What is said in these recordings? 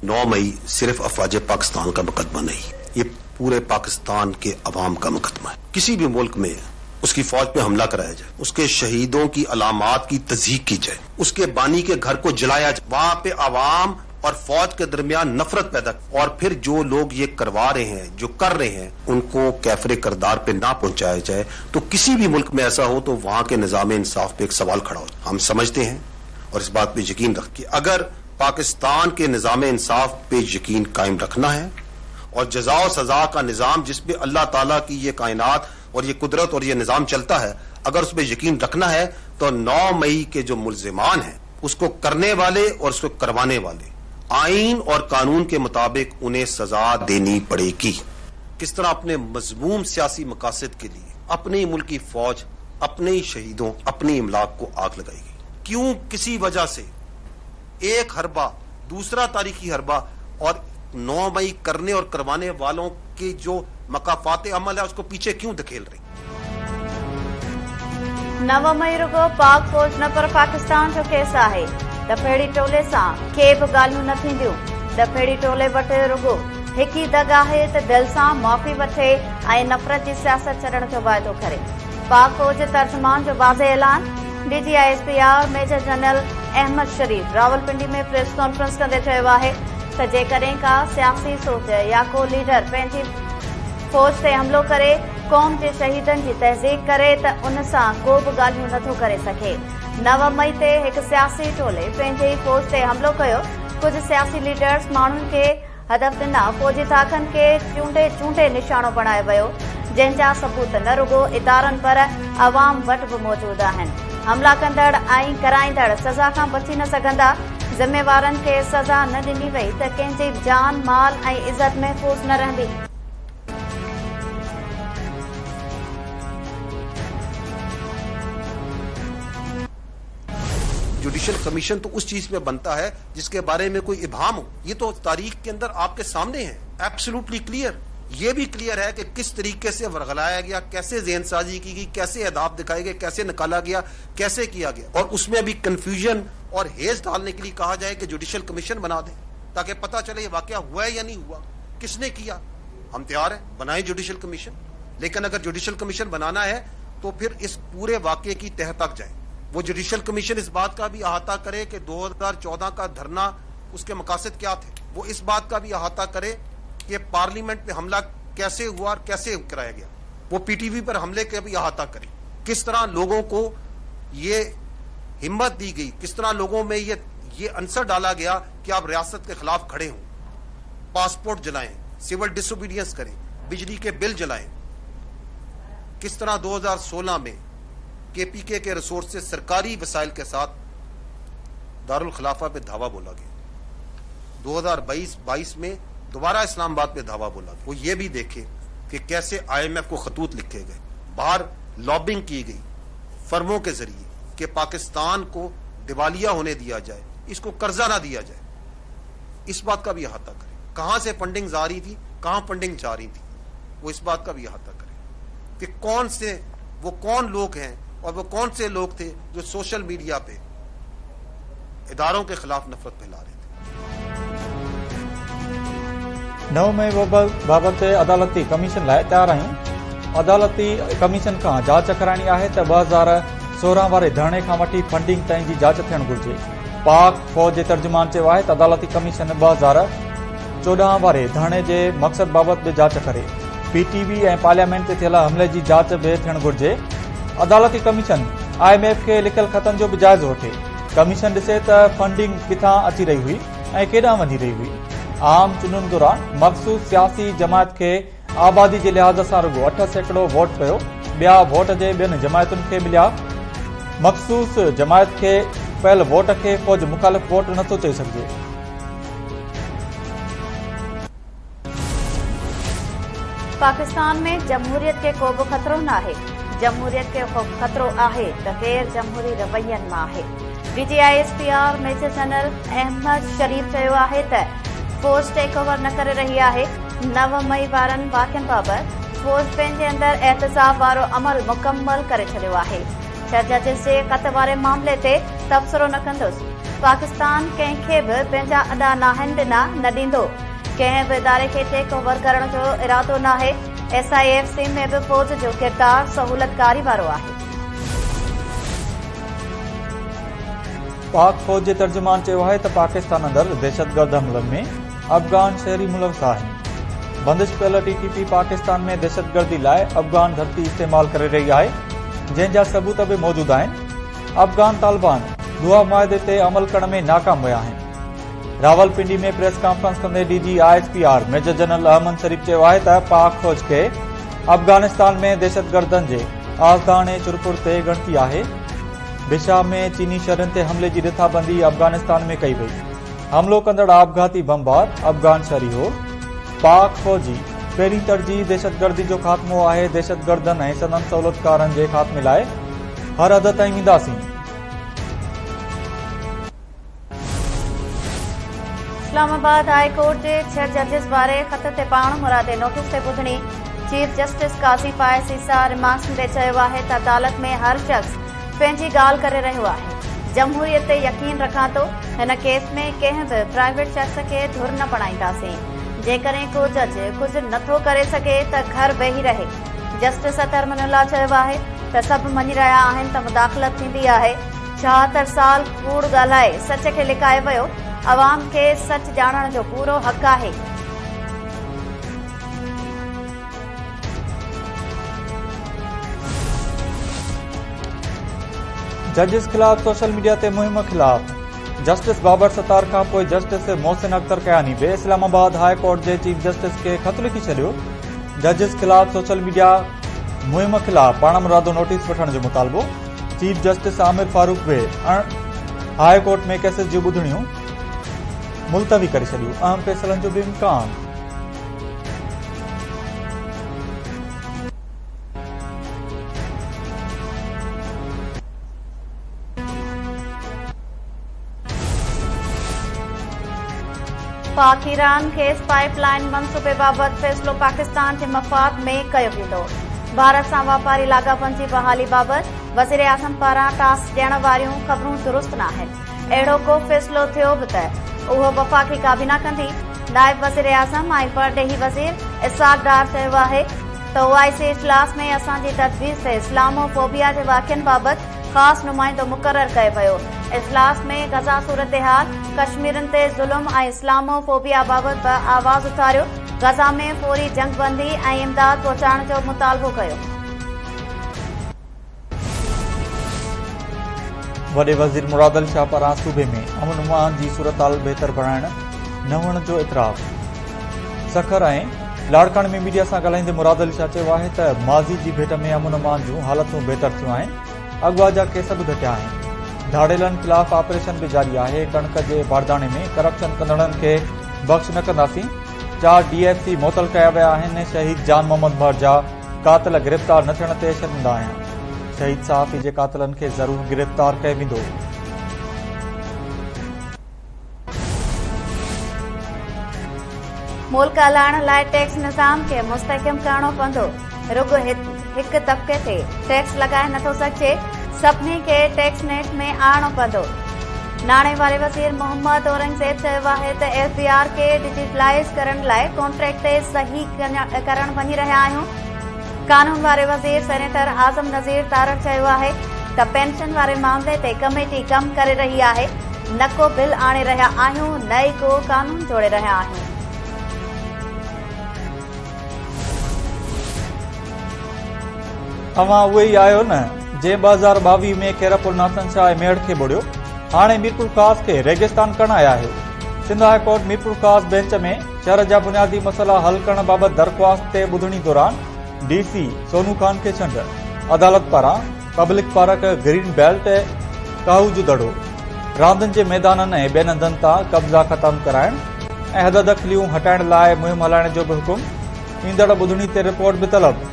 9 May सिर्फ अफवाज पाकिस्तान का मुकदमा नहीं, ये पूरे पाकिस्तान के अवाम का मुकदमा है। किसी भी मुल्क में उसकी फौज पे हमला कराया जाए, उसके शहीदों की अलामात की तस्दीक की जाए, उसके बानी के घर को जलाया जाए, वहां पे अवाम और फौज के दरमियान नफरत पैदा, और फिर जो लोग ये करवा रहे हैं, जो कर रहे हैं, उनको कैफरे करदार पे ना पहुंचाया जाए, तो किसी भी मुल्क में ऐसा हो तो वहां के निजाम इंसाफ पे एक सवाल खड़ा हो। हम समझते हैं और इस बात पे यकीन रख के अगर पाकिस्तान के निजाम इंसाफ पे यकीन कायम रखना है और जजा और सजा का निजाम जिसपे अल्लाह ताला की ये कायनात और ये कुदरत और ये निजाम चलता है, अगर उस पर यकीन रखना है तो 9 मई के जो मुल्जिमान हैं उसको करने वाले और उसको करवाने वाले आईन और कानून के मुताबिक उन्हें सजा देनी पड़ेगी। किस तरह अपने मजमूम सियासी मकासद के लिए अपने ही मुल्क की फौज अपने ही शहीदों, अपनी इमलाक को आग लगाएगी? क्यों किसी वजह से एक हरबा दूसरा तारीखी हरबा और 9 मई करने और करवाने वालों के जो मकाफात अमल है उसको पीछे क्यों धकेल रही? 9 मई रुगो पाक फौज न पर पाकिस्तान जो केस आहे। दफेड़ी टोले सां के बि ॻाल्हियूं न थींदियूं। दफेड़ी टोले वटि रुगो हिक ई दग आहे त दिल सां माफ़ी वठे ऐं नफ़रत जी सियासत छॾण जो वाइदो करे। पाक फौज तर्जुमान जो वाज़े ऐलान। DGISPR मेजर जनरल अहमद शरीफ रावलपिंडी में प्रेस कॉन्फ्रेंस कंदे चयो आहे त जेकॾहिं का सियासी सोच या को लीडर पंहिंजी फौज ते हमलो करे क़ौम जे शहीदनि जी तहज़ीक करे त उन सां को बि ॻाल्हियूं नथो करे सघे। 9 मई ते हिकु सियासी टोले पंहिंजे ई फौज ते हमलो कयो। कुझु सियासी लीडर्स माण्हुनि खे हदफ़ ॾिना। फौजी ताक़नि खे चूंडे निशानो बणायो वियो, जंहिंजा सबूत न रुगो इदारनि पर अवाम वटि बि मौजूद आहिनि। हमला कंदड़ ऐं कराईंदड़ सज़ा खां बची न सघंदा। ज़िम्मेवारनि खे सज़ा न ॾिनी वई त कंहिंजी जान माल ऐं इज़त महफ़ूज़ न रहंदी। जुडिशल कमीशन तो उस चीज में बनता है जिसके बारे में कोई इबाम हो। ये तो तारीख के अंदर आपके सामने है, एब्सोल्युटली क्लियर। ये भी क्लियर है कि किस तरीके से वर्गलाया गया, कैसे ज़हन साजी की गई, कैसे अहदाफ दिखाए गए, कैसे निकाला गया, कैसे किया गया। और उसमें भी कंफ्यूजन और हेज डालने के लिए कहा जाए कि जुडिशल कमीशन बना दें ताकि पता चले ये वाकया हुआ है या नहीं हुआ, किसने किया। हम तैयार हैं, बनाए जुडिशल कमीशन, लेकिन अगर जुडिशल कमीशन बनाना है तो फिर इस पूरे वाकये की तह तक जाए। वो जुडिशल कमीशन इस बात का भी अहाता करे कि 2014 का धरना उसके मकासद क्या थे। वो इस बात का भी अहाता करे कि पार्लियामेंट पे हमला कैसे हुआ और कैसे कराया गया। वो PTV पर हमले का भी अहाता करे, किस तरह लोगों को ये हिम्मत दी गई, किस तरह लोगों में ये अंसर डाला गया कि आप रियासत के खिलाफ खड़े हों, पासपोर्ट जलाएं, सिविल डिसोबीडियंस करें, बिजली के बिल जलाएं। किस तरह 2016 में KPK के रिसोर्स से सरकारी वसाइल के साथ दारुल खिलाफा पे धावा बोला गया। 2022 में दोबारा इस्लामाबाद पे धावा बोला गया। वो ये भी देखे कि कैसे IMF को खतूत लिखे गए, बाहर लॉबिंग की गई फर्मों के जरिए कि पाकिस्तान को दिवालिया होने दिया जाए, इसको कर्जा ना दिया जाए। इस बात का भी अहाता करे, कहां से फंडिंग जा रही थी, कहां फंडिंग जा रही थी, वो इस बात का भी अहाता करे कि कौन लोग हैं और वो कौन से लोग थे जो सोशल मीडिया पे इदारों के खिलाफ नफरत फैला रहे थे। 9 मई बाबत अदालती कमीशन लाइ तैयार आहियूं। अदालती कमीशन खां जांच कराइणी आहे त 2016 वारे धरणे खां वठी फंडिंग ताईं जी जांच थियणु घुर्जे। पाक फौज जे तर्जुमान चयो आहे त अदालती कमीशन 2014 वारे धरणे जे मक़सद बाबति बि जांच करे। PTV ऐं पार्लियामेंट ते थियल हमले जी जांच बि थियणु घुर्जे। अदालती कमीशन IMF खे लिखियल ख़तनि जो बि जाइज़ो वठे। कमीशन ॾिसे त फंडिंग किथां अची रही हुई ऐं केॾांहुं वञी रही हुई। आम चूंडुनि दौरान मख़सूस सियासी जमायत खे आबादी जे लिहाज़ सां रुगो 8% वोट पियो, ॿिया वोट जे ॿियनि जमायतुनि खे मिलिया। मख़सूस जमायत खे पयल वोट खे फौज मुखालिफ़ वोट नथो चई सघिजे। पाकिस्तान में जमहूरियत के को बि ख़तरो न आहे। जमहूरियत के ख़तरो आहे त गैर जमहूरी रवैयनि मां आहे। DGISPR मेजर जनरल अहमद शरीफ चयो आहे त फौज टेक ओवर न करे रही आहे। 9 मई वारनि वाक़िअनि बाबति फौज पंहिंजे अंदरि एहतसाब वारो अमल मुकम्मल करे छॾियो आहे। 6 जजिस जे क़त वारे मामले ते तबसरो न कंदुसि। पाकिस्तान कंहिंखे बि पंहिंजा अॾा नाहिन ॾिना न ॾींदो। कंहिं बि इदारे खे टेक ओवर करण जो इरादो नाहे। SIFC में बि फ़ौज जो किरदारु सहूलतकारी वारो आहे। पाक फ़ौज जे तर्जुमान चयो आहे त पाकिस्तान अंदरि दहशतगर्द हमलनि में अफ़गान शहरी मुलविस आहिनि। बंदिश पियल TTP पाकिस्तान में दहशतगर्दी लाइ अफ़गान धरती इस्तेमालु करे रही आहे, जंहिं जा सबूत बि मौजूदु आहिनि। अफ़गान तालिबान दुआ मुआहिदे ते अमल करण में नाकाम विया आहिनि। रावलपिंडी में प्रेस कॉन्फ्रेंस कंदे DG ISPR major general Ahmed Sharif चयो आहे त पाक फ़ौज खे अफ़गानिस्तान में दहशतगर्दनि जे आज़दाने चुरपुर ते ॻणती आहे। बिशा में चीनी शहरनि ते हमले जी रिथाबंदी अफ़गानिस्तान में कई वई। हमलो कंदड़ आपघाती बमबार अफ़गान शहरी हो। पाक फ़ौजी पहिरीं तरजीह दहशतगर्दी जो ख़ात्मो आहे। दहशतगर्दनि ऐं सदन सहूलतकारनि जे ख़ात्मे लाइ हर हद ताईं वेंदासीं। इस्लामाबाद हाई कोर्ट जे 6 जजिस वारे ख़त ते पाण मुरादे नोटिस ते ॿुधणी। चीफ जस्टिस कासिफ ईसा रिमार्क्स में चयो आहे त अदालत में हर शख़्स पंहिंजी ॻाल्हि करे रहियो आहे। जमहूरियत ते यकीन रखां थो। हिन केस में कंहिं बि प्राइवेट शख़्स खे धुर न बणाईंदासीं। जेकॾहिं को जज कुझु नथो करे सघे त घर वेही रहे। जस्टिस अतर मनुल्ला चयो आहे त सभु मञी रहिया आहिनि त मुदाख़लत थींदी आहे। 76 साल कूड़ ॻाल्हाए सच खे लिकाए वियो। अवाम खे सच ॼाणण जो पूरो हक़ आहे। जजिस खिलाफ़ सोशल मीडिया ते मुहिम खिलाफ़ जस्टिस बाबर सतार खां पोइ जस्टिस मोहसिन अख्तर कयानी बि इस्लामाबाद हाई कोर्ट जे चीफ जस्टिस खे ख़त लिखी छॾियो। जजिस खिलाफ़ सोशल मीडिया मुहिम खिलाफ़ पाण मुरादो नोटिस वठण जो मुतालबो। चीफ जस्टिस आमिर फारूक बि हाई कोर्ट में केसिस जूं ॿुधणियूं मुलतवी करे छॾियूं। अहम फ़ैसिलनि जो बि इम्कान। पाक ईरान खेस पाइपलाइन मंसूबे बाबति फ़ैसिलो पाकिस्तान जे मफ़ाद में कयो वेंदो। भारत सां वापारी लाॻापनि जी बहाली बाबति वज़ीर आज़म पारां टास्क ॾियण वारियूं ख़बरूं दुरुस्त न आहिनि। अहिड़ो को फ़ैसिलो थियो बि त उहो वफ़ाक़ी काबीना कंदी। नाइब वज़ीर आज़म ऐं परॾेही वज़ीर इसाक डार चयो आहे त OIC इजलास में असांजी तजवीज़ ते इस्लामोफोबिया जे वाक़िअनि बाबति ख़ासि नुमाइंदो मुक़ररु कयो वियो। इजलास में गज़ा सूरतहाल, कश्मीरनि ते ज़ुल्म ऐं इस्लामोफोबिया बाबति बि आवाज़ उथारियो। गज़ा में फौरी जंगबंदी ऐं इमदाद पहुचाइण जो मुतालबो कयो। वॾे वज़ीर मुरादल शाह पारां सूबे में अमन अमान जी सूरतहाल बहितर बणाइण न हुअण जो इतराफ़। सखर ऐं लाड़काणे में मीडिया सां ॻाल्हाईंदे मुरादल शाह चयो आहे त माज़ी जी भेट में अमन अमान जूं हालतूं बहितर थियूं आहिनि। अॻुवा जा केस बि घटिया आहिनि। धाड़ेलनि खिलाफ़ ऑपरेशन बि जारी आहे। कणक जे बारदाणे में करप्शन कंदड़नि खे बख़्श न कंदासीं। 4 DFC मुअतल कया विया आहिनि। शहीद जान मोहम्मद भर जा कातिल गिरफ़्तार न थियण ते शर्मिंदा आहियां। शहीद सहाफ़ी जे कातिलनि खे ज़रूर गिरफ़्तार कयो वेंदो। मुल्क हलाइण लाइ टैक्स निज़ाम खे मुस्तहकम करणो पवंदो। रुॻो हिकु तबिके ते टैक्स लॻाए नथो सघिजे। सभिनी खे टैक्स नेट में आणणो पवंदो। नाणे वारे वज़ीर मोहम्मद औरंगज़ेब चयो आहे त FBR खे डिजिटलाइज़ करण लाइ कॉन्ट्रैक्ट ते सही करण वञी रहिया आहियूं। कानून वारे वज़ीर सेनेटर आज़म नज़ीर तारड़ चयो आहे त पेंशन वारे मामले ते कमेटी कमु करे रही आहे। न को बिल आणे रहिया आहियूं, न ई को कानून जोड़े रहिया आहियूं। अवां उहे ई आहियो न जंहिं 2022 में खेरपुर नासन शाह ऐं मेड़ खे बुड़ियो। हाणे मीरपुर ख़ास खे रेगिस्तान करण आया आहियो। सिंध हाई कोर्ट मीरपुर ख़ास बेंच में शहर जा बुनियादी मसइला हल करण बाबति दरख़्वास्त ते ॿुधणी दौरान DC सोनू खान खे छंड। अदालत पारां पब्लिक पार्क ग्रीन बेल्ट काहू जो दड़ो, रांदियुनि जे मैदाननि ऐं ॿियनि हंधनि तां कब्ज़ा ख़तमु कराइण ऐं हद दख़लियूं हटाइण लाइ मुहिम हलाइण जो बि हुकुम। ईंदड़ ॿुधणी ते रिपोर्ट बि तलब।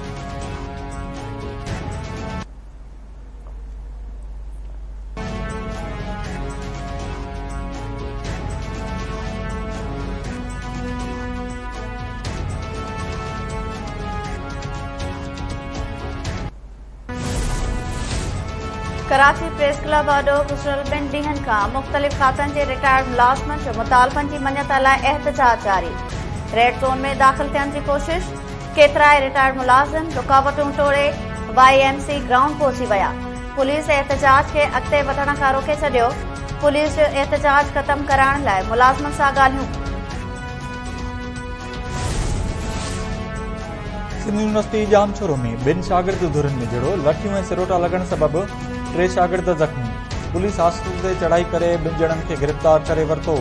कराची प्रेस क्लब आॾो गुज़िरियल 2 ॾींहनि खां मुख़्तलिफ़ खातनि जे रिटायर्ड मुलाज़िमनि जो मुतालबनि जी मञत लाइ एहतजाज जारी। रेड ज़ोन में दाख़िल थियण जी कोशिश, केतिराई रिटायर्ड मुलाज़िम रुकावटूं तोड़े YMC ग्राउंड पहुची विया। पुलिस एहतजाज खे अॻिते वधण खां रोके छॾियो। पुलिस जो एहतजाज ख़तम कराइण लाइ मुलाज़िमनि सां ॻाल्हियूं। सिंध यूनिवर्सिटी जामचोरो में 2 शागिर्द धुरनि में जहिड़ो लठियूं ऐं सिरोटा लॻण सबबि 3 शागिर्द ज़ख़्मी। पुलिस हॉस्टल ते चढ़ाई करे 2 ॼणनि खे गिरफ़्तार करे वरितो।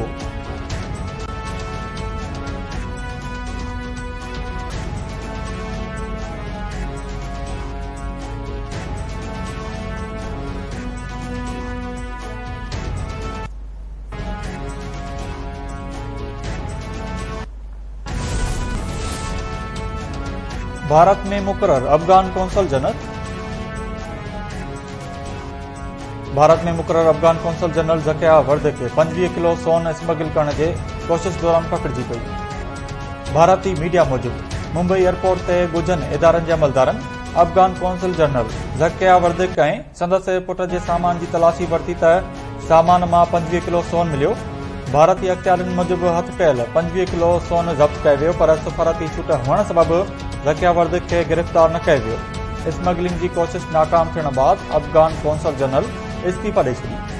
भारत में मुक़रर अफगान कौंसल जनरल ज़किया वर्द खे 25 किलो सोन स्मगल करण जे कोशिश दौरान पकड़जी पई। भारतीय मीडिया मूजिब मुंबई एयरपोर्ट ते ॻुझनि इदारनि जे अमलदारनि अफगान कौंसल जनरल ज़किया वर्दिक ऐं संदसि पुट जे सामान जी तलाशी वरिती त सामान मां 25 किलो सोन मिलियो। भारतीय अख़्तियारनि मूजिब हथ कयल 25 किलो सोन ज़ब्त कयो वियो, पर सफ़ारती छूट हुअण सबबि ज़किया वर्दिक खे गिरफ़्तार न कयो वियो। स्मगलिंग जी कोशिश नाकाम थियण बाद अफगान कौंसल जनरल इस्तीफ़ा ॾेई छॾी।